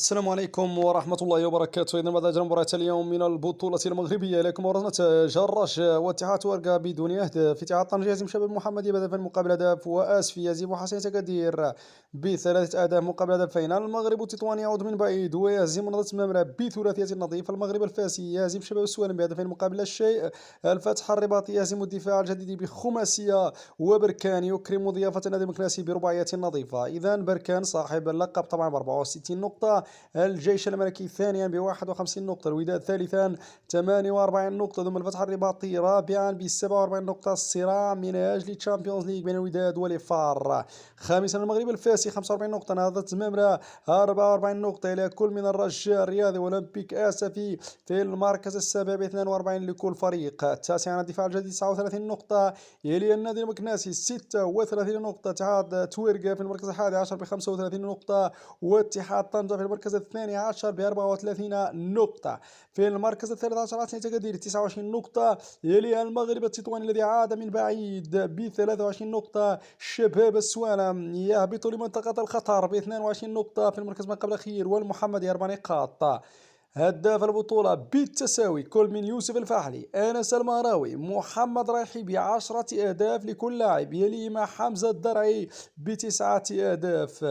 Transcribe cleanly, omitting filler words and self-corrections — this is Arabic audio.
السلام عليكم ورحمة الله وبركاته. إذا بعد أجل مباراة اليوم من البطولة المغربية لكم ورزنة جراش واتحاد ورقة بدون أهداف. اتحاد طنجة يهزم شباب المحمدية بهدف مقابل هدف، وآسفي يهزم حسين تقدير بثلاثة أهداف مقابل هدفين. المغرب التطواني يعود من بعيد ويهزم نهضة مامرة بثلاثية نظيفة. المغرب الفاسي يهزم شباب السوالم بهدفين مقابل لا شيء. الفتح الرباطي يهزم الدفاع الجديد بخماسية، وبركان يكرم ضيافة نادي مكناسي برباعية نظيفة. إذا بركان صاحب اللقب طبعا ب 64 نقطة، الجيش الملكي ثانيا ب 51 نقطة، الوداد ثالثا 48 نقطة، ثم الفتح الرباطي رابعا ب 47 نقطة. الصراع من أجل تشامبيونز ليج بين الوداد والفار. خامسا المغرب الفاسي 45 نقطة، نهضة مامرة 44 نقطة، إلى كل من الرجاء الرياضي والأولمبيك آسفي في المركز السابع ب 42 لكل فريق. تاسعا الدفاع الجديد 39 نقطة، يلي النادي المكناسي 36 نقطة، اتحاد تويرقة في المركز الحادي عشر ب 35 نقطة، واتحاد طنجة في المركز الثاني عشر ب 34 نقطة. في المركز الثالث عشر عاصمة أكادير 29 نقطة، يلي المغرب التطواني الذي عاد من بعيد ب 23 نقطة. شباب السوالم يهبط لمنطقة الخطر ب 22 نقطة في المركز ما قبل الأخير، والمحمدي 4 نقاط. هداف البطولة بالتساوي كل من يوسف الفحلي، أنس المهراوي، محمد رايحي ب10 أهداف لكل لاعب، يليهما حمزة الدرعي ب9 أهداف.